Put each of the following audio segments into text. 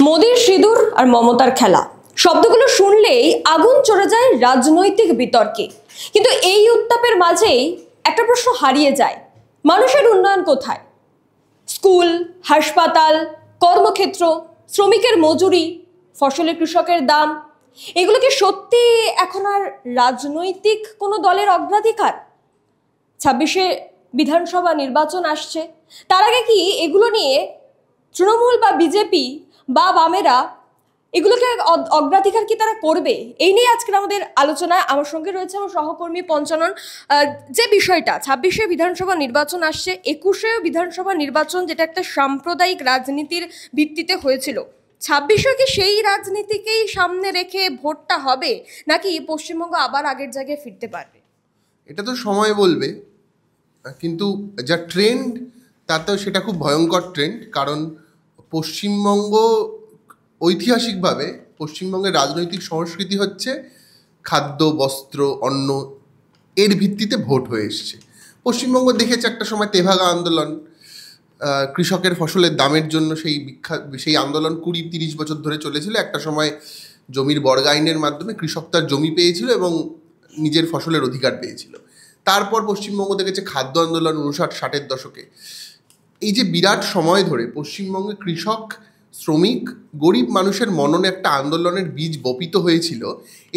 মোদির সিঁদুর আর মমতার খেলা শব্দগুলো শুনলেই আগুন চড়ে যায় রাজনৈতিক বিতর্কে। কিন্তু এই উত্তাপের মাঝেই একটা প্রশ্ন হারিয়ে যায়, মানুষের উন্নয়ন কোথায়? স্কুল, হাসপাতাল, কর্মক্ষেত্র, শ্রমিকের মজুরি, ফসলের কৃষকের দাম, এগুলো কি সত্যি এখন আর রাজনৈতিক কোনো দলের অগ্রাধিকার? 26-এ বিধানসভা নির্বাচন আসছে, তার আগে কি এগুলো নিয়ে তৃণমূল বা বিজেপি বা বামেরা এগুলোকে অগ্রাধিকার কি তারা করবে? এই নিয়ে আজকের আমাদের আলোচনায় আমার সঙ্গে রয়েছে আমার সহকর্মী পঞ্চানন। যে বিষয়টা 26-এ বিধানসভা নির্বাচন আসছে, 21-এ বিধানসভা নির্বাচন যেটা একটা সাম্প্রদায়িক রাজনীতির ভিত্তিতে হয়েছিল, 26-এ কি সেই রাজনীতিকেই সামনে রেখে ভোটটা হবে, নাকি পশ্চিমবঙ্গ আবার আগের জায়গায় ফিরতে পারবে? এটা তো সময় বলবে, কিন্তু যা ট্রেন্ড তাতেও সেটা খুব ভয়ঙ্কর ট্রেন্ড। কারণ পশ্চিমবঙ্গ ঐতিহাসিকভাবে পশ্চিমবঙ্গের রাজনৈতিক সংস্কৃতি হচ্ছে খাদ্য, বস্ত্র, অন্ন এর ভিত্তিতে ভোট হয়ে এসছে। পশ্চিমবঙ্গ দেখেছে একটা সময় তেভাগা আন্দোলন, কৃষকের ফসলের দামের জন্য সেই আন্দোলন 20-30 বছর ধরে চলেছিল। একটা সময় জমির বর্গা আইনের মাধ্যমে কৃষক তার জমি পেয়েছিল এবং নিজের ফসলের অধিকার পেয়েছিল। তারপর পশ্চিমবঙ্গ দেখেছে খাদ্য আন্দোলন 59-60-এর দশকে। এই যে বিরাট সময় ধরে পশ্চিমবঙ্গে কৃষক, শ্রমিক, গরিব মানুষের মননে একটা আন্দোলনের বীজ বপিত হয়েছিল।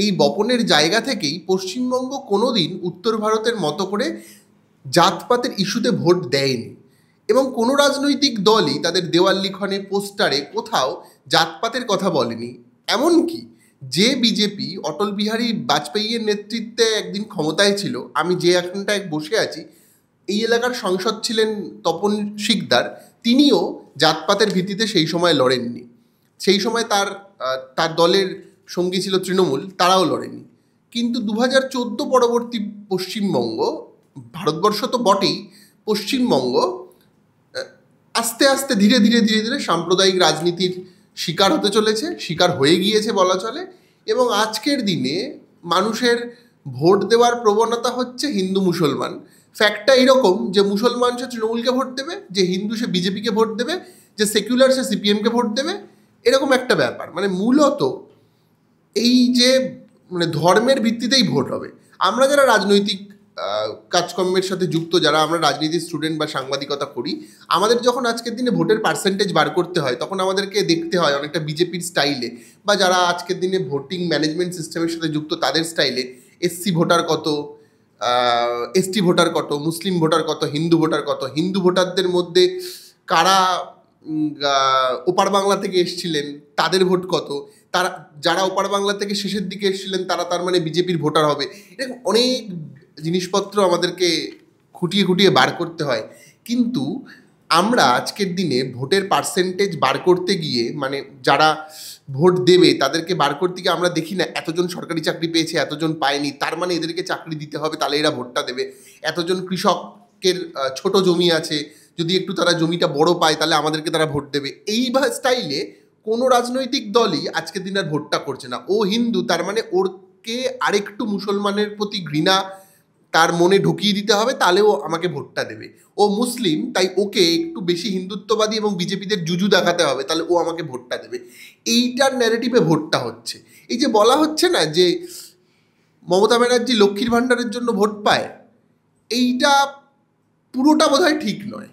এই বপনের জায়গা থেকেই পশ্চিমবঙ্গ কোনোদিন উত্তর ভারতের মতো করে জাতপাতের ইস্যুতে ভোট দেয়নি, এবং কোনো রাজনৈতিক দলই তাদের দেওয়াল লিখনে, পোস্টারে কোথাও জাতপাতের কথা বলেনি। এমনকি যে বিজেপি অটল বিহারী বাজপেয়ীর নেতৃত্বে একদিন ক্ষমতায় ছিল, আমি যে এখানটায় বসে আছি, এই এলাকার সাংসদ ছিলেন তপন শিকদার, তিনিও জাতপাতের ভিত্তিতে সেই সময় লড়েননি। সেই সময় তার দলের সঙ্গী ছিল তৃণমূল, তারাও লড়েনি। কিন্তু 2014 পরবর্তী পশ্চিমবঙ্গ, ভারতবর্ষ তো বটেই, পশ্চিমবঙ্গ আস্তে আস্তে ধীরে ধীরে ধীরে ধীরে সাম্প্রদায়িক রাজনীতির শিকার হতে চলেছে, শিকার হয়ে গিয়েছে বলা চলে। এবং আজকের দিনে মানুষের ভোট দেওয়ার প্রবণতা হচ্ছে হিন্দু মুসলমান। ফ্যাক্টটা এরকম যে মুসলমান সে তৃণমূলকে ভোট দেবে, যে হিন্দু সে বিজেপিকে ভোট দেবে, যে সেকুলার সে সিপিএমকে ভোট দেবে, এরকম একটা ব্যাপার। মানে মূলত এই যে ধর্মের ভিত্তিতেই ভোট হবে। আমরা যারা রাজনৈতিক কাজকর্মের সাথে যুক্ত, যারা আমরা রাজনীতির স্টুডেন্ট বা সাংবাদিকতা করি, আমাদের যখন আজকের দিনে ভোটের পার্সেন্টেজ বার করতে হয়, তখন আমাদেরকে দেখতে হয় অনেকটা বিজেপির স্টাইলে, বা যারা আজকের দিনে ভোটিং ম্যানেজমেন্ট সিস্টেমের সাথে যুক্ত তাদের স্টাইলে। এসসি ভোটার কত, এসটি ভোটার কত, মুসলিম ভোটার কত, হিন্দু ভোটার কত, হিন্দু ভোটারদের মধ্যে কারা ওপার বাংলা থেকে এসছিলেন তাদের ভোট কত, তারা যারা ওপার বাংলা থেকে শেষের দিকে এসেছিলেন তারা তার মানে বিজেপির ভোটার হবে। এরকম অনেক জিনিসপত্র আমাদেরকে খুঁটিয়ে খুঁটিয়ে বার করতে হয়। কিন্তু আমরা আজকের দিনে ভোটের পার্সেন্টেজ বার করতে গিয়ে, মানে যারা ভোট দেবে তাদেরকে বার করতে গিয়ে আমরা দেখি না এতজন সরকারি চাকরি পেয়েছে, এতজন পায়নি, তার মানে এদেরকে চাকরি দিতে হবে, তাহলে এরা ভোটটা দেবে। এতজন কৃষকের ছোট জমি আছে, যদি একটু তারা জমিটা বড় পায় তাহলে আমাদেরকে তারা ভোট দেবে। এই স্টাইলে কোনো রাজনৈতিক দলই আজকের দিন আর ভোটটা করছে না। ও হিন্দু, তার মানে ওরকে আরেকটু মুসলমানের প্রতি ঘৃণা তার মনে ঢুকিয়ে দিতে হবে, তাহলেও আমাকে ভোটটা দেবে। ও মুসলিম, তাই ওকে একটু বেশি হিন্দুত্ববাদী এবং বিজেপিদের জুজু দেখাতে হবে, তাহলে ও আমাকে ভোটটা দেবে। এইটার ন্যারেটিভে ভোটটা হচ্ছে। এই যে বলা হচ্ছে না যে মমতা ব্যানার্জি লক্ষ্মীর ভাণ্ডারের জন্য ভোট পায়, এইটা পুরোটা বোধহয় ঠিক নয়।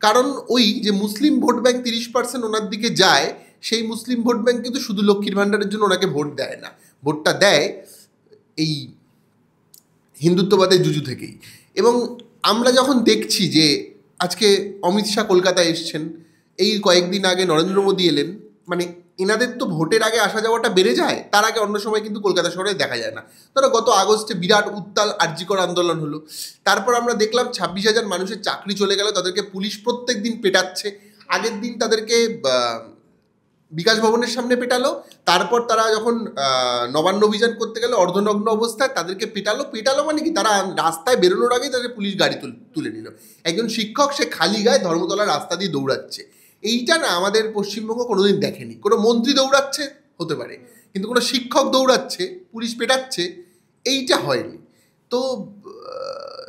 কারণ ওই যে মুসলিম ভোট ব্যাংক 30% ওনার দিকে যায়, সেই মুসলিম ভোট ব্যাংক কিন্তু শুধু লক্ষ্মীর ভাণ্ডারের জন্য ওনাকে ভোট দেয় না, ভোটটা দেয় এই হিন্দুত্ববাদের জুজু থেকেই। এবং আমরা যখন দেখছি যে আজকে অমিত শাহ কলকাতায় এসছেন, এই কয়েকদিন আগে নরেন্দ্র মোদী এলেন, মানে এনাদের তো ভোটের আগে আসা যাওয়াটা বেড়ে যায়, তার আগে অন্য সময় কিন্তু কলকাতা শহরে দেখা যায় না। ধরো গত আগস্টে বিরাট উত্তাল আরজিকর আন্দোলন হলো, তারপর আমরা দেখলাম 26,000 মানুষের চাকরি চলে গেল, তাদেরকে পুলিশ প্রত্যেক দিন পেটাচ্ছে। আগের দিন তাদেরকে বিকাশ ভবনের সামনে পেটালো, তারপর তারা যখন নবান্ন অভিযান করতে গেল অর্ধনগ্ন অবস্থায় তাদেরকে পেটালো মানে কি, তারা রাস্তায় বেরোনোর আগেই তাদের পুলিশ গাড়ি তুলে নিল। একজন শিক্ষক সে খালি গায়ে ধর্মতলার রাস্তা দিয়ে দৌড়াচ্ছে। এইটা না আমাদের পশ্চিমবঙ্গ কোনোদিন দেখেনি। কোনো মন্ত্রী দৌড়াচ্ছে হতে পারে, কিন্তু কোনো শিক্ষক দৌড়াচ্ছে, পুলিশ পেটাচ্ছে, এইটা হয়নি।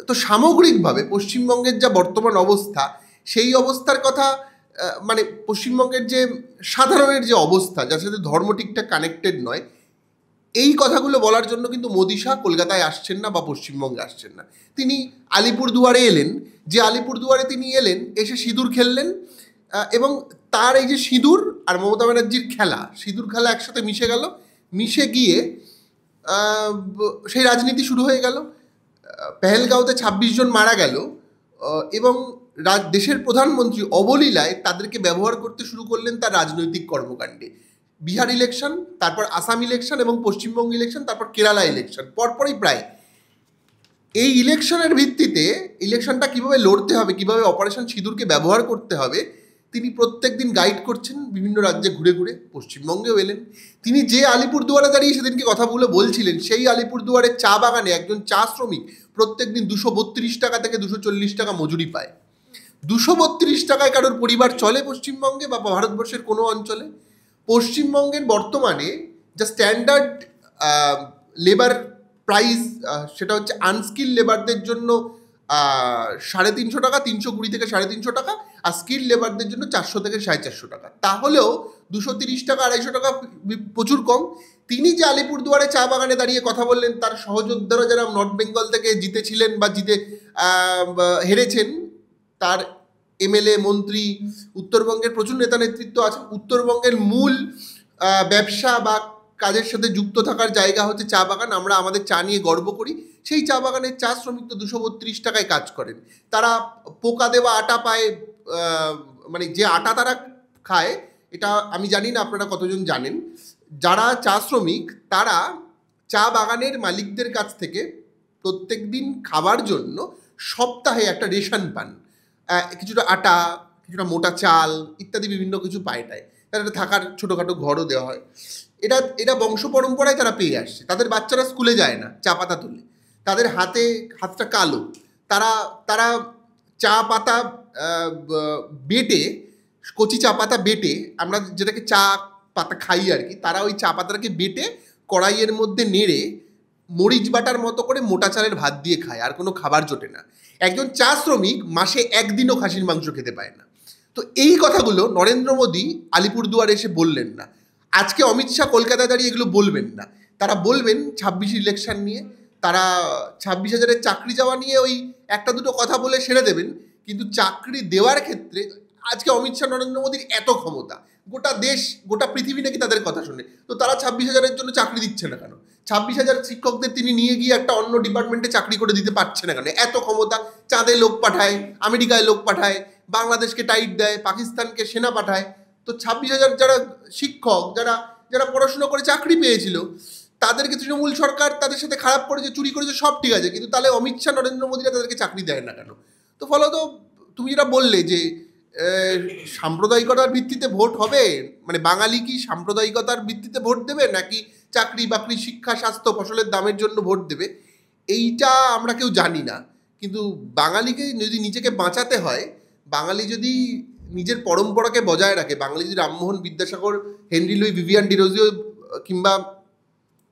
তো সামগ্রিকভাবে পশ্চিমবঙ্গের যা বর্তমান অবস্থা, সেই অবস্থার কথা মানে পশ্চিমবঙ্গের যে সাধারণের যে অবস্থা, যার সাথে ধর্ম ঠিকঠাক কানেক্টেড নয়, এই কথাগুলো বলার জন্য কিন্তু মোদি শাহ কলকাতায় আসছেন না বা পশ্চিমবঙ্গে আসছেন না। তিনি আলিপুরদুয়ারে এলেন, যে আলিপুরদুয়ারে তিনি এলেন, এসে সিঁদুর খেললেন, এবং তার এই যে সিঁদুর আর মমতা ব্যানার্জির খেলা, সিঁদুর খেলা একসাথে মিশে গেল, মিশে গিয়ে সেই রাজনীতি শুরু হয়ে গেল। পেহেলগাঁওতে ২৬ জন মারা গেল, এবং দেশের প্রধানমন্ত্রী অবলীলায় তাদেরকে ব্যবহার করতে শুরু করলেন তার রাজনৈতিক কর্মকাণ্ডে। বিহার ইলেকশন, তারপর আসাম ইলেকশন, এবং পশ্চিমবঙ্গ ইলেকশন, তারপর কেরালা ইলেকশন, পরপরই প্রায় এই ইলেকশনের ভিত্তিতে ইলেকশনটা কীভাবে লড়তে হবে, কীভাবে অপারেশন সিঁদুরকে ব্যবহার করতে হবে, তিনি প্রত্যেক দিন গাইড করছেন বিভিন্ন রাজ্যে ঘুরে ঘুরে। পশ্চিমবঙ্গেও এলেন। তিনি যে আলিপুরদুয়ারে দাঁড়িয়ে সেদিনকে কথাগুলো বলছিলেন, সেই আলিপুরদুয়ারের চা বাগানে একজন চা শ্রমিক প্রত্যেক দিন 232 টাকা থেকে 240 টাকা মজুরি পায়। 232 টাকায় কারোর পরিবার চলে পশ্চিমবঙ্গে বা ভারতবর্ষের কোনো অঞ্চলে? পশ্চিমবঙ্গের বর্তমানে যা স্ট্যান্ডার্ড লেবার প্রাইস, সেটা হচ্ছে আনস্কিল লেবারদের জন্য 350 টাকা, 320 থেকে 350 টাকা, আর স্কিল লেবারদের জন্য 400 থেকে 450 টাকা। তাহলেও 230 টাকা 250 টাকা প্রচুর কম। তিনি যে আলিপুরদুয়ারে চা বাগানে দাঁড়িয়ে কথা বললেন, তার সহযোদ্ধারা যারা নর্থ বেঙ্গল থেকে জিতেছিলেন বা হেরেছেন, তার এমএলএ, মন্ত্রী, উত্তরবঙ্গের প্রচুর নেতা নেতৃত্ব আছে। উত্তরবঙ্গের মূল ব্যবসা বা কাজের সাথে যুক্ত থাকার জায়গা হচ্ছে চা বাগান। আমরা আমাদের চা নিয়ে গর্ব করি। সেই চা বাগানের চা শ্রমিক তো 232 টাকায় কাজ করেন। তারা পোকা দেওয়া আটা পায়, মানে যে আটা তারা খায়, এটা আমি জানি না আপনারা কতজন জানেন। যারা চা শ্রমিক তারা চা বাগানের মালিকদের কাছ থেকে প্রত্যেক দিন খাবার জন্য সপ্তাহে একটা রেশন পান, কিছুটা আটা, কিছুটা মোটা চাল ইত্যাদি বিভিন্ন কিছু পায়টায়। তাদের থাকার ছোটোখাটো ঘরও দেওয়া হয়। এটা বংশ পরম্পরায় তারা পেয়ে আসছে। তাদের বাচ্চারা স্কুলে যায় না, চা পাতা তোলে, তাদের হাতটা কালো। তারা চা পাতা বেটে, কচি চা পাতা বেটে, আমরা যেটাকে চা পাতা খাই আর কি, তারা ওই চা পাতাটাকে বেটে কড়াইয়ের মধ্যে নেড়ে মরিচ বাটার মতো করে মোটা চালের ভাত দিয়ে খায়, আর কোনো খাবার জোটে না। একজন চা শ্রমিক মাসে একদিনও খাসির মাংস খেতে পায় না। তো এই কথাগুলো নরেন্দ্র মোদী আলিপুরদুয়ারে এসে বললেন না। আজকে অমিত শাহ কলকাতায় দাঁড়িয়ে এগুলো বলবেন না। তারা বলবেন 26 ইলেকশন নিয়ে, তারা 26,000-এর চাকরি যাওয়া নিয়ে ওই একটা দুটো কথা বলে সেরে দেবেন। কিন্তু চাকরি দেওয়ার ক্ষেত্রে আজকে অমিত শাহ, নরেন্দ্র মোদীর এত ক্ষমতা, গোটা দেশ, গোটা পৃথিবী নাকি তাদের কথা শোনে। তো তারা 26,000-এর জন্য চাকরি দিচ্ছে না কেন? 26,000 শিক্ষকদের তিনি নিয়ে গিয়ে একটা অন্য ডিপার্টমেন্টে চাকরি করে দিতে পারছে না কেন? এত ক্ষমতা। চাঁদে লোক পাঠায়, আমেরিকায় লোক পাঠায়, বাংলাদেশকে টাইট দেয়, পাকিস্তানকে সেনা পাঠায়। তো 26,000 যারা শিক্ষক, যারা পড়াশোনা করে চাকরি পেয়েছিল, তাদেরকে তৃণমূল সরকার তাদের সাথে খারাপ করেছে, চুরি করেছে, সব ঠিক আছে, কিন্তু তাহলে অমিত শাহ, নরেন্দ্র মোদীরা তাদেরকে চাকরি দেয় না কেন? তো ফলত তুমি যেটা বললে যে সাম্প্রদায়িকতার ভিত্তিতে ভোট হবে, মানে বাঙালি কি সাম্প্রদায়িকতার ভিত্তিতে ভোট দেবে নাকি চাকরি বাকরি, শিক্ষা, স্বাস্থ্য, ফসলের দামের জন্য ভোট দেবে, এইটা আমরা কেউ জানি না। কিন্তু বাঙালিকে যদি নিজেকে বাঁচাতে হয়, বাঙালি যদি নিজের পরম্পরাকে বজায় রাখে, বাঙালি যদি Rammohan, Vidyasagar, Henry Louis, Vivian Derozio কিংবা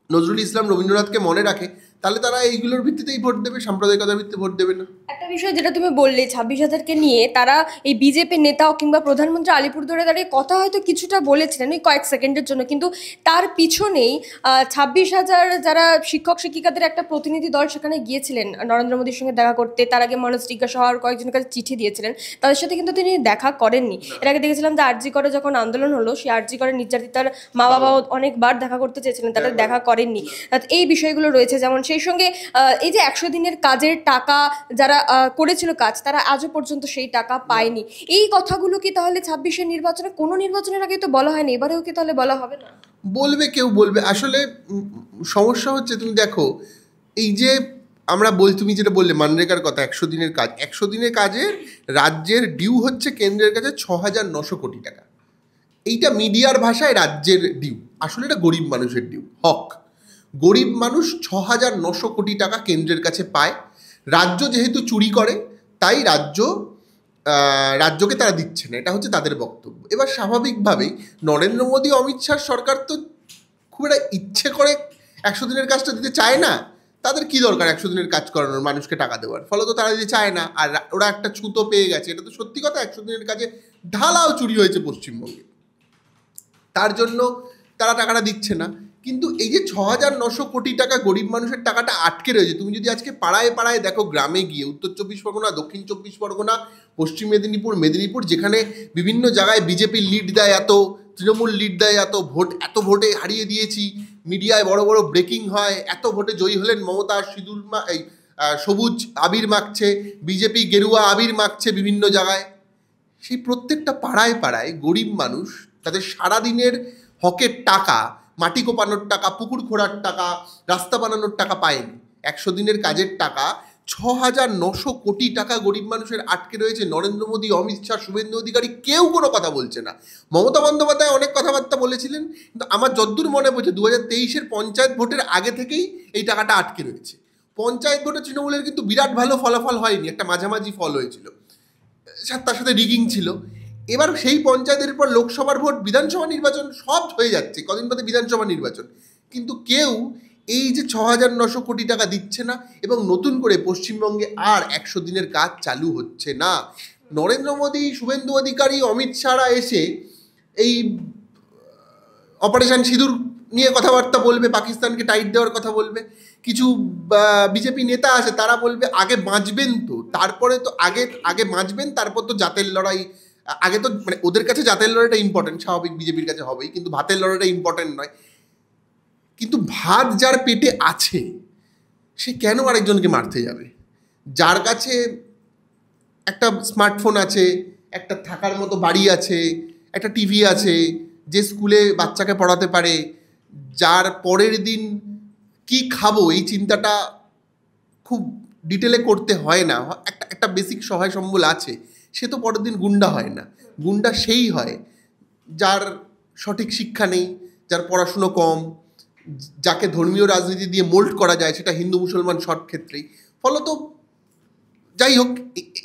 নজরুল ইসলাম, রবীন্দ্রনাথকে মনে রাখে, তাহলে তারা এইগুলোর ভিত্তিতেই ভোট দেবে, সাম্প্রদায়িকতার ভিত্তিতে ভোট দেবে না। একটা বিষয় যেটা তুমি বললে 26,000-কে নিয়ে, তারা এই বিজেপির নেতা কিংবা প্রধানমন্ত্রী আলিপুরদুয়ারে দাঁড়িয়ে কথা হয়তো কিছুটা বলেছিলেন ওই কয়েক সেকেন্ডের জন্য, কিন্তু তার পিছনেই 26,000 যারা শিক্ষক শিক্ষিকাদের একটা প্রতিনিধি দল সেখানে গিয়েছিলেন নরেন্দ্র মোদীর সঙ্গে দেখা করতে। তার আগে মনোজ টিগ্গা সহ আর কয়েকজনের কাছে চিঠি দিয়েছিলেন, তাদের সাথে কিন্তু তিনি দেখা করেননি। এর আগে দেখেছিলাম যে আরজি করে যখন আন্দোলন হলো, সেই আরজি করে নির্যাতিতার মা বাবাও অনেকবার দেখা করতে চেয়েছিলেন, তাদের দেখা করেননি। এই বিষয়গুলো রয়েছে। যেমন সেই সঙ্গে এই যে 100 দিনের কাজের টাকা যারা করেছিল কাজ, তারা আজও পর্যন্ত সেই টাকা পায়নি। এই কথাগুলো কি তাহলে 26-এর নির্বাচনে, কোনো নির্বাচনের আগে তো বলা হয়নি, এবারেও কি তাহলে বলা হবে না? বলবে, কেউ বলবে। আসলে সমস্যা হচ্ছে, তুমি দেখো, এই যে আমরা তুমি যেটা বললে মানরেগার কথা, 100 দিনের কাজ, 100 দিনের কাজে রাজ্যের ডিউ হচ্ছে কেন্দ্রের কাছে 6,900 কোটি টাকা। এইটা মিডিয়ার ভাষায় রাজ্যের ডিউ, আসলে এটা গরিব মানুষের ডিউ, হক। গরিব মানুষ 6,900 কোটি টাকা কেন্দ্রের কাছে পায়। রাজ্য যেহেতু চুরি করে, তাই রাজ্যকে তারা দিচ্ছে না, এটা হচ্ছে তাদের বক্তব্য। এবার স্বাভাবিকভাবেই নরেন্দ্র মোদী, অমিত শাহ সরকার তো খুব একটা ইচ্ছে করে 100 দিনের কাজটা দিতে চায় না। তাদের কি দরকার 100 দিনের কাজ করানোর, মানুষকে টাকা দেওয়ার? ফলত তারা যে চায় না, আর ওরা একটা ছুতো পেয়ে গেছে। এটা তো সত্যি কথা, 100 দিনের কাজে ঢালাও চুরি হয়েছে পশ্চিমবঙ্গে, তার জন্য তারা টাকাটা দিচ্ছে না। কিন্তু এই যে 6,900 কোটি টাকা গরিব মানুষের টাকাটা আটকে রয়েছে, তুমি যদি আজকে পাড়ায় পাড়ায় দেখো, গ্রামে গিয়ে, উত্তর 24 পরগনা, দক্ষিণ 24 পরগনা, পশ্চিম মেদিনীপুর, যেখানে বিভিন্ন জায়গায় বিজেপি লিড দেয় এত, তৃণমূল লিড দেয় এত, ভোটে হারিয়ে দিয়েছি, মিডিয়ায় বড় বড় ব্রেকিং হয়, এত ভোটে জয়ী হলেন মমতা, সবুজ আবির মাখছে, বিজেপি গেরুয়া আবির মাখছে বিভিন্ন জায়গায়। সেই প্রত্যেকটা পাড়ায় পাড়ায় গরিব মানুষ তাদের সারাদিনের হকের টাকা, মাটি কোপানোর টাকা, পুকুর খোঁড়ার টাকা, রাস্তা বানানোর টাকা পায়নি। 100 দিনের কাজের টাকা 6,900 কোটি টাকা গরিব মানুষের আটকে রয়েছে। নরেন্দ্র মোদী, অমিত শাহ, শুভেন্দু অধিকারী কেউ কোনো কথা বলছে না। মমতা বন্দ্যোপাধ্যায় অনেক কথাবার্তা বলেছিলেন, কিন্তু আমার যদ্দূর মনে পড়ছে 2023-এর পঞ্চায়েত ভোটের আগে থেকেই এই টাকাটা আটকে রয়েছে। পঞ্চায়েত ভোটে তৃণমূলের কিন্তু বিরাট ভালো ফলাফল হয়নি, একটা মাঝামাঝি ফল হয়েছিল, তার সাথে রিগিং ছিল। এবার সেই পঞ্চায়েতের পর লোকসভার ভোট, বিধানসভা নির্বাচন, সব হয়ে যাচ্ছে, কদিন বাদে বিধানসভা নির্বাচন, কিন্তু কেউ এই যে 6,900 কোটি টাকা দিচ্ছে না। এবং নতুন করে পশ্চিমবঙ্গে আর 100 দিনের কাজ চালু হচ্ছে না। নরেন্দ্র মোদী, শুভেন্দু অধিকারী, অমিত শাহরা এসে এই অপারেশন সিঁদুর নিয়ে কথাবার্তা বলবে, পাকিস্তানকে টাইট দেওয়ার কথা বলবে। কিছু বিজেপি নেতা আছে, তারা বলবে আগে বাঁচবেন, তো তারপরে তো আগে বাঁচবেন, তারপর তো জাতের লড়াই। আগে তো মানে ওদের কাছে জাতের লড়াইটা ইম্পর্টেন্ট, স্বাভাবিক, বিজেপির কাছে হবেই, কিন্তু ভাতের লড়াইটা ইম্পর্টেন্ট নয়। কিন্তু ভাত যার পেটে আছে সে কেন আরেকজনকে মারতে যাবে? যার কাছে একটা স্মার্টফোন আছে, একটা থাকার মতো বাড়ি আছে, একটা টিভি আছে, যে স্কুলে বাচ্চাকে পড়াতে পারে, যার পরের দিন কি খাবো এই চিন্তাটা খুব ডিটেলে করতে হয় না, একটা বেসিক সহায় সম্বল আছে, সে তো পরের দিন গুন্ডা হয় না। গুন্ডা সেই হয় যার সঠিক শিক্ষা নেই, যার পড়াশুনো কম, যাকে ধর্মীয় রাজনীতি দিয়ে মোল্ড করা যায়, সেটা হিন্দু মুসলমান সব ক্ষেত্রেই। ফলত যাই হোক,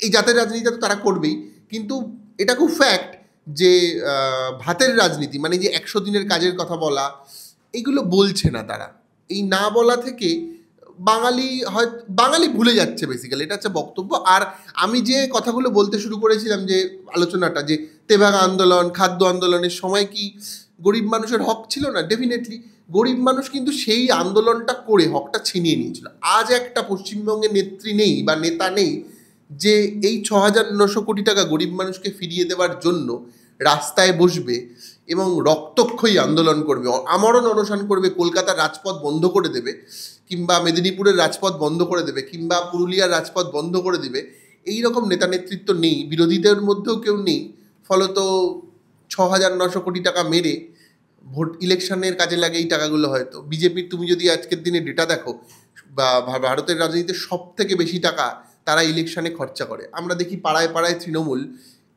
এই জাতের রাজনীতিটা তো তারা করবেই, কিন্তু এটা খুব ফ্যাক্ট যে ভাতের রাজনীতি, মানে যে 100 দিনের কাজের কথা বলা, এগুলো বলছে না তারা। এই না বলা থেকে বাঙালি ভুলে যাচ্ছে বেসিক্যালি, এটা হচ্ছে বক্তব্য। আর আমি যে কথাগুলো বলতে শুরু করেছিলাম, যে আলোচনাটা, যে তেভাগ আন্দোলন, খাদ্য আন্দোলনের সময় কি গরিব মানুষের হক ছিল না? ডেফিনেটলি গরিব মানুষ কিন্তু সেই আন্দোলনটা করে হকটা ছিনিয়ে নিয়েছিল। আজ একটা পশ্চিমবঙ্গে নেত্রী নেই বা নেতা নেই যে এই 6,900 কোটি টাকা গরিব মানুষকে ফিরিয়ে দেওয়ার জন্য রাস্তায় বসবে এবং রক্তক্ষয়ী আন্দোলন করবে, আমরণ অনশন করবে, কলকাতার রাজপথ বন্ধ করে দেবে, কিংবা মেদিনীপুরের রাজপথ বন্ধ করে দেবে, কিংবা পুরুলিয়ার রাজপথ বন্ধ করে দেবে। এই রকম নেতা নেতৃত্ব নেই, বিরোধীদের মধ্যেও কেউ নেই। ফলত 6,900 কোটি টাকা মেরে ভোট ইলেকশনের কাজে লাগে এই টাকাগুলো। হয়তো বিজেপির, তুমি যদি আজকের দিনে ডেটা দেখো, বা ভারতের রাজনীতিতে সব থেকে বেশি টাকা তারা ইলেকশনে খরচা করে। আমরা দেখি পাড়ায় পাড়ায় তৃণমূল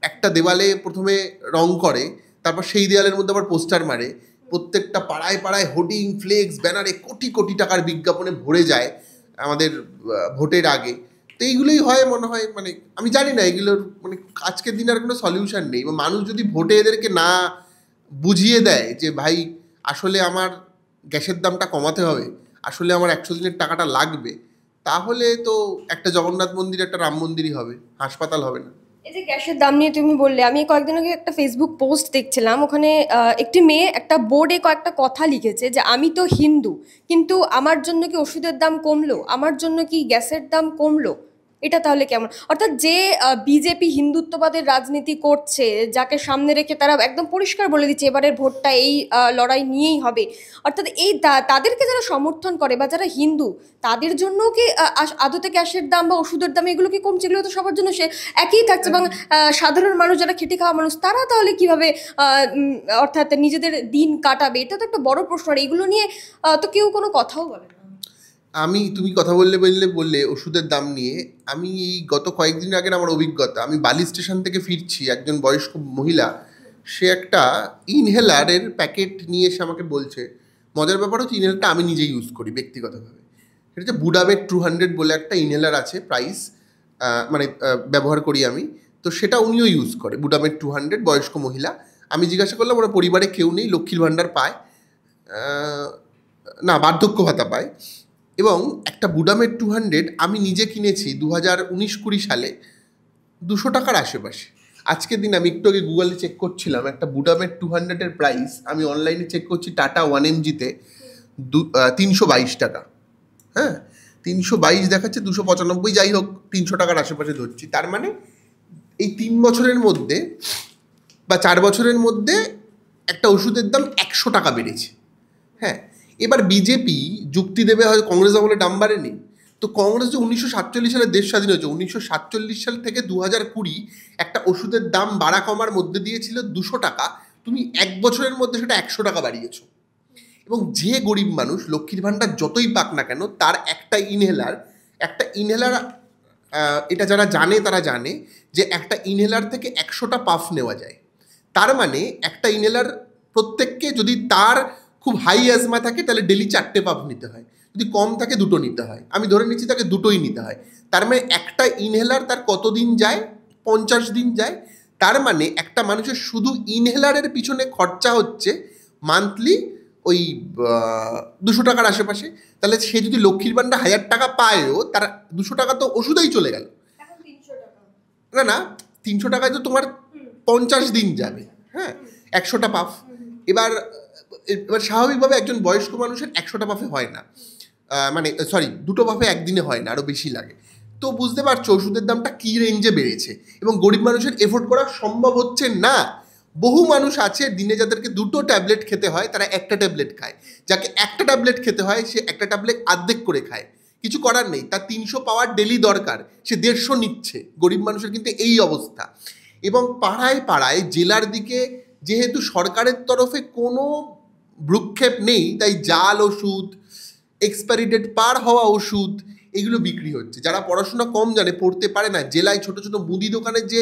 একটা দেওয়ালে প্রথমে রং করে, তারপর সেই দেওয়ালের মধ্যে আবার পোস্টার মারে, প্রত্যেকটা পাড়ায় পাড়ায় হোর্ডিং, ফ্লেক্স, ব্যানারে কোটি কোটি টাকার বিজ্ঞাপনে ভরে যায় আমাদের ভোটের আগে। তো এইগুলোই হয় মনে হয়, মানে আমি জানি না, এগুলোর মানে আজকের দিনে আর কোনো সলিউশন নেই। মানুষ যদি ভোটে এদেরকে না বুঝিয়ে দেয় যে ভাই আসলে আমার গ্যাসের দামটা কমাতে হবে, আসলে আমার 100 দিনের টাকাটা লাগবে, তাহলে তো একটা জগন্নাথ মন্দির, একটা রাম মন্দিরই হবে, হাসপাতাল হবে না। এই যে গ্যাসের দাম নিয়ে তুমি বললে, আমি কয়েকদিন আগে একটা ফেসবুক পোস্ট দেখছিলাম, ওখানে একটি মেয়ে একটা বোর্ডে কয়েকটা কথা লিখেছে যে আমি তো হিন্দু, কিন্তু আমার জন্য কি ওষুধের দাম কমলো, আমার জন্য কি গ্যাসের দাম কমলো? এটা তাহলে কেমন? অর্থাৎ যে বিজেপি হিন্দুত্ববাদের রাজনীতি করছে, যাকে সামনে রেখে তারা একদম পরিষ্কার বলে দিচ্ছে এবারের ভোটটা এই লড়াই নিয়েই হবে, অর্থাৎ এই তাদেরকে যারা সমর্থন করে বা যারা হিন্দু, তাদের জন্য কি আদতে গ্যাসের দাম বা ওষুধের দাম এগুলো কি কমছে? এগুলো তো সবার জন্য সে একই থাকছে, এবং সাধারণ মানুষ যারা খেটে খাওয়া মানুষ, তারা তাহলে কিভাবে অর্থাৎ নিজেদের দিন কাটাবে? এটা তো একটা বড় প্রশ্ন। আর এগুলো নিয়ে তো কেউ কোনো কথাও বলে না। তুমি কথা বললে ওষুধের দাম নিয়ে, আমি এই গত কয়েকদিন আগের আমার অভিজ্ঞতা, আমি বালি স্টেশন থেকে ফিরছি, একজন বয়স্ক মহিলা, সে একটা ইনহেলারের প্যাকেট নিয়ে এসে আমাকে বলছে, মজার ব্যাপার হচ্ছে ইনহেলারটা আমি নিজে ইউজ করি ব্যক্তিগতভাবে। সেটা হচ্ছে বুডামেট 200 বলে একটা ইনহেলার আছে, প্রাইস মানে ব্যবহার করি আমি, তো সেটা উনিও ইউজ করে, বুডামেট 200, বয়স্ক মহিলা। আমি জিজ্ঞাসা করলাম ওরা পরিবারে কেউ নেই, লক্ষ্মীর ভাণ্ডার পায় না, বার্ধক্য ভাতা পায়, এবং একটা বুডামেট 200 আমি নিজে কিনেছি 2019-20 সালে 200 টাকার আশেপাশে। আজকের দিন আমি একটু আগে গুগলে চেক করছিলাম, একটা বুডামেট 200-এর প্রাইস আমি অনলাইনে চেক করছি টাটা 1mg-তে 322 টাকা। হ্যাঁ, 322 দেখাচ্ছে, 295, যাই হোক 300 টাকার আশেপাশে ধরছি। তার মানে এই 3 বছরের মধ্যে বা 4 বছরের মধ্যে একটা ওষুধের দাম 100 টাকা বেড়েছে। হ্যাঁ, এবার বিজেপি যুক্তি দেবে হয়তো কংগ্রেস আমলে দাম বাড়েনি। তো কংগ্রেস যে 1947 সালে দেশ স্বাধীন হয়েছে, 1947 সাল থেকে 2020 একটা ওষুধের দাম বাড়া কমার মধ্যে দিয়েছিল 200 টাকা, তুমি 1 বছরের মধ্যে সেটা 100 টাকা বাড়িয়েছো। এবং যে গরিব মানুষ লক্ষ্মীর ভাণ্ডার যতই পাক না কেন, তার একটা ইনহেলার এটা যারা জানে তারা জানে যে একটা ইনহেলার থেকে 100টা পাফ নেওয়া যায়। তার মানে একটা ইনহেলার প্রত্যেককে, যদি তার খুব হাই অ্যাজমা থাকে তাহলে ডেলি 4টে পাফ নিতে হয়, যদি কম থাকে 2টো নিতে হয়। আমি ধরে নিচ্ছি তাকে 2টোই নিতে হয়। তার মানে একটা ইনহেলার তার কতদিন যায়? 50 দিন যায়। তার মানে একটা মানুষের শুধু ইনহেলারের পিছনে খরচা হচ্ছে মান্থলি ওই 200 টাকার আশেপাশে। তাহলে সে যদি লক্ষ্মীর ভাণ্ডার 1000 টাকা পায়ও, তার 200 টাকা তো ওষুধেই চলে গেল। না, 300 টাকায় তো তোমার 50 দিন যাবে। হ্যাঁ, 100টা পাফ। এবার স্বাভাবিকভাবে একজন বয়স্ক মানুষের 100টা পাফে হয় না, মানে সরি 2টো পাফে একদিনে হয় না, আরও বেশি লাগে। তো বুঝতে পারছো ওষুধের দামটা কী রেঞ্জে বেড়েছে, এবং গরিব মানুষের এফোর্ড করা সম্ভব হচ্ছে না। বহু মানুষ আছে দিনে যাদেরকে 2টো ট্যাবলেট খেতে হয়, তারা একটা ট্যাবলেট খায়। যাকে একটা ট্যাবলেট খেতে হয় সে একটা ট্যাবলেট অর্ধেক করে খায়। কিছু করার নেই, তার 300 পাওয়ার ডেলি দরকার, সে 150 নিচ্ছে। গরিব মানুষের কিন্তু এই অবস্থা। এবং পাড়ায় পাড়ায় জেলার দিকে যেহেতু সরকারের তরফে কোনো ভ্রুক্ষেপ নেই, তাই জাল ওষুধ, এক্সপায়ারি ডেট পার হওয়া ওষুধ, এগুলো বিক্রি হচ্ছে। যারা পড়াশোনা কম জানে, পড়তে পারে না, জেলায় ছোট ছোট মুদি দোকানের যে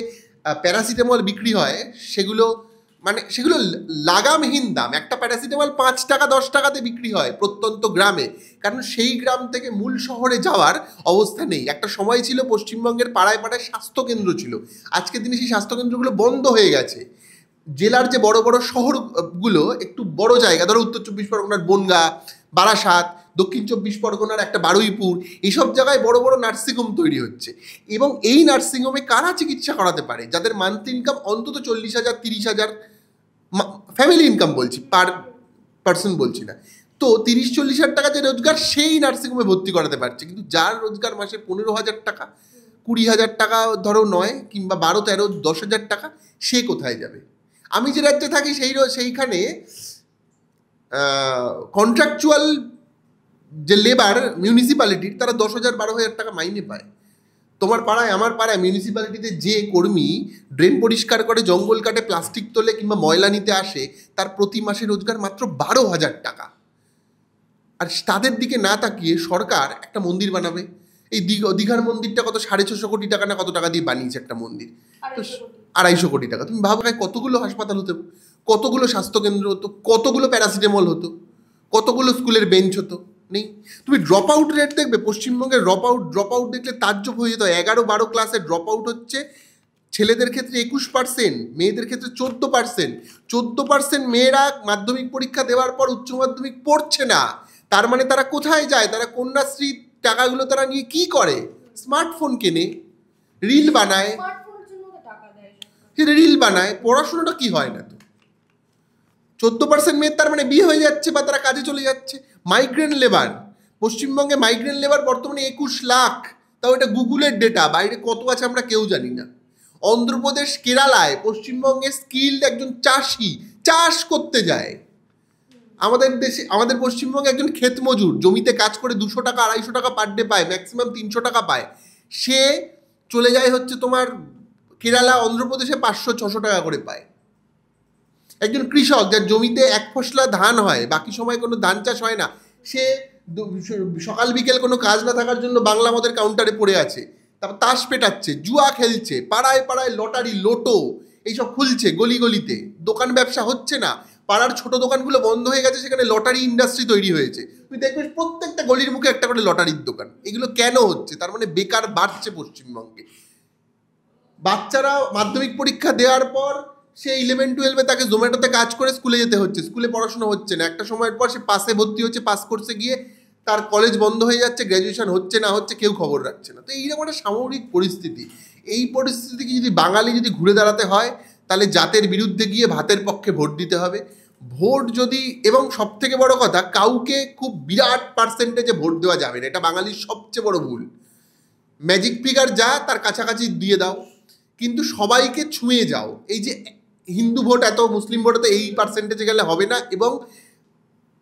প্যারাসিটামল বিক্রি হয়, সেগুলো লাগামহীন দাম। একটা প্যারাসিটামল 5 টাকা 10 টাকাতে বিক্রি হয় প্রত্যন্ত গ্রামে, কারণ সেই গ্রাম থেকে মূল শহরে যাওয়ার অবস্থা নেই। একটা সময় ছিল পশ্চিমবঙ্গের পাড়ায় পাড়ায় স্বাস্থ্যকেন্দ্র ছিল, আজকের দিনে সেই স্বাস্থ্যকেন্দ্রগুলো বন্ধ হয়ে গেছে। জেলার যে বড় বড় শহরগুলো একটু বড় জায়গা, ধরো উত্তর 24 পরগনার বনগাঁ, বারাসাত, দক্ষিণ 24 পরগনার একটা বারুইপুর, এইসব জায়গায় বড় বড় নার্সিংহোম তৈরি হচ্ছে। এবং এই নার্সিংহোমে কারা চিকিৎসা করাতে পারে? যাদের মান্থলি ইনকাম অন্তত 40,000 30,000, ফ্যামিলি ইনকাম বলছি, পার পার্সন বলছি না। তো 30-40 হাজার টাকা যে রোজগার, সেই নার্সিংহোমে ভর্তি করাতে পারছে। কিন্তু যার রোজগার মাসে 15,000 টাকা, 20,000 টাকা ধরো নয়, কিংবা 12, 13, 10,000 টাকা, সে কোথায় যাবে? আমি যে রাজ্যে থাকি সেইখানে কন্ট্রাকচুয়াল যে লেবার মিউনিসিপ্যালিটির, তারা 10,000 12,000 টাকা মাইনে পায়। তোমার পাড়ায় আমার পাড়ায় মিউনিসিপ্যালিটিতে যে কর্মী ড্রেন পরিষ্কার করে, জঙ্গল কাটে, প্লাস্টিক তোলে কিংবা ময়লা নিতে আসে, তার প্রতি মাসে রোজগার মাত্র 12,000 টাকা। আর তাদের দিকে না তাকিয়ে সরকার একটা মন্দির বানাবে। এই দীঘার মন্দিরটা কত 650 কোটি টাকা না কত টাকা দিয়ে বানিয়েছে একটা মন্দির, তো 250 কোটি টাকা। তুমি ভাবো কতগুলো হাসপাতাল হতো, কতগুলো স্বাস্থ্যকেন্দ্র হতো, কতগুলো প্যারাসিটামল হতো, কতগুলো স্কুলের বেঞ্চ হতো। নেই। তুমি ড্রপ আউট রেট দেখবে, পশ্চিমবঙ্গের ড্রপ আউট দেখলে তাজ্জব হয়ে যেত। 11-12 ক্লাসে ড্রপ আউট হচ্ছে ছেলেদের ক্ষেত্রে 21%, মেয়েদের ক্ষেত্রে 14%। 14% মেয়েরা মাধ্যমিক পরীক্ষা দেওয়ার পর উচ্চ মাধ্যমিক পড়ছে না। তার মানে তারা কোথায় যায়? তারা কন্যাশ্রী টাকাগুলো তারা নিয়ে কি করে? স্মার্টফোন কেনে, রিল বানায়, পড়াশোনাটা কি হয় না তো। 14% মেয়ের তার মানে বিয়ে হয়ে যাচ্ছে বা তারা কাজে চলে যাচ্ছে। মাইগ্রেন্ট লেবার, পশ্চিমবঙ্গে মাইগ্রেন্ট লেবার বর্তমানে 21 লাখ, তাও এটা গুগলের ডেটা, বাইরে কত আছে আমরা কেউ জানি না। অন্ধ্রপ্রদেশ, কেরালায় পশ্চিমবঙ্গে স্কিল্ড একজন চাষি চাষ করতে যায়। আমাদের পশ্চিমবঙ্গে একজন ক্ষেত মজুর জমিতে কাজ করে 200 টাকা 250 টাকা পার ডে পায়, ম্যাক্সিমাম 300 টাকা পায়। সে চলে যায় হচ্ছে তোমার কেরালা, অন্ধ্রপ্রদেশে 500-600 টাকা করে পায়। একজন কৃষক যার জমিতে 1 ফসলা ধান হয়, বাকি সময় কোনো ধান চাষ হয় না, সে সকাল বিকেল কোনো কাজ না থাকার জন্য বাংলা মদের কাউন্টারে পড়ে আছে, তারপর তাস পেটাচ্ছে, জুয়া খেলছে, পাড়ায় পাড়ায় লটারি, লোটো এইসব খুলছে, গলি গলিতে দোকান ব্যবসা হচ্ছে না। পাড়ার ছোট দোকানগুলো বন্ধ হয়ে গেছে, সেখানে লটারি ইন্ডাস্ট্রি তৈরি হয়েছে। তুমি দেখবে প্রত্যেকটা গলির মুখে একটা করে লটারির দোকান। এগুলো কেন হচ্ছে? তার মানে বেকার বাড়ছে পশ্চিমবঙ্গে। বাচ্চারা মাধ্যমিক পরীক্ষা দেওয়ার পর সে 11-12-এ তাকে জোম্যাটোতে কাজ করে স্কুলে যেতে হচ্ছে, স্কুলে পড়াশোনা হচ্ছে না। একটা সময়ের পর সে পাসে ভর্তি হচ্ছে, পাস কোর্সে গিয়ে তার কলেজ বন্ধ হয়ে যাচ্ছে, গ্র্যাজুয়েশন হচ্ছে না হচ্ছে, কেউ খবর রাখছে না। তো এইরকম একটা সামগ্রিক পরিস্থিতি, এই পরিস্থিতিকে যদি বাঙালি যদি ঘুরে দাঁড়াতে হয়, তাহলে জাতের বিরুদ্ধে গিয়ে ভাতের পক্ষে ভোট দিতে হবে। ভোট যদি, এবং সব থেকে বড় কথা, কাউকে খুব বিরাট পার্সেন্টেজে ভোট দেওয়া যাবে না, এটা বাঙালির সবচেয়ে বড় ভুল। ম্যাজিক ফিগার যা তার কাছাকাছি দিয়ে দাও, কিন্তু সবাইকে ছুঁয়ে যাও। এই যে হিন্দু ভোট এত, মুসলিম ভোট এত, এই পার্সেন্টেজে গেলে হবে না। এবং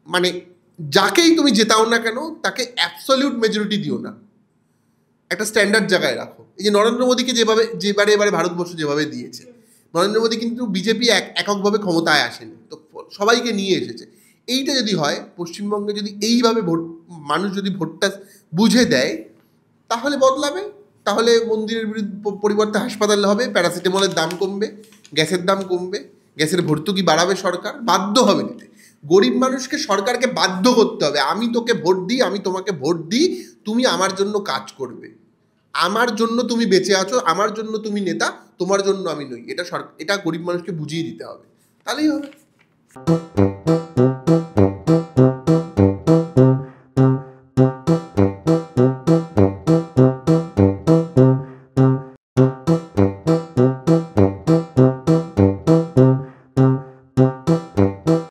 মানে যাকেই তুমি জেতাও না কেন তাকে অ্যাবসলিউট মেজরিটি দিও না, একটা স্ট্যান্ডার্ড জায়গায় রাখো। এই যে নরেন্দ্র মোদীকে এবারে ভারতবর্ষ যেভাবে দিয়েছে, নরেন্দ্র মোদী কিন্তু বিজেপি এককভাবে ক্ষমতায় আসেনি, তো সবাইকে নিয়ে এসেছে। এইটা যদি হয়, পশ্চিমবঙ্গে যদি এইভাবে মানুষ যদি ভোটটা বুঝে দেয়, তাহলে বদলাবে। তাহলে মন্দিরের পরিবর্তে হাসপাতাল হবে, প্যারাসিটামলের দাম কমবে, গ্যাসের দাম কমবে, গ্যাসের ভর্তুকি বাড়াবে সরকার, বাধ্য হবে দিতে। গরিব মানুষকে সরকারকে বাধ্য করতে হবে, আমি তোকে ভোট দিই, আমি তোমাকে ভোট দিই, তুমি আমার জন্য কাজ করবে, আমার জন্য তুমি বেঁচে আছো, আমার জন্য তুমি নেতা, তোমার জন্য আমি নই। এটা গরিব মানুষকে বুঝিয়ে দিতে হবে, তাহলেই হবে।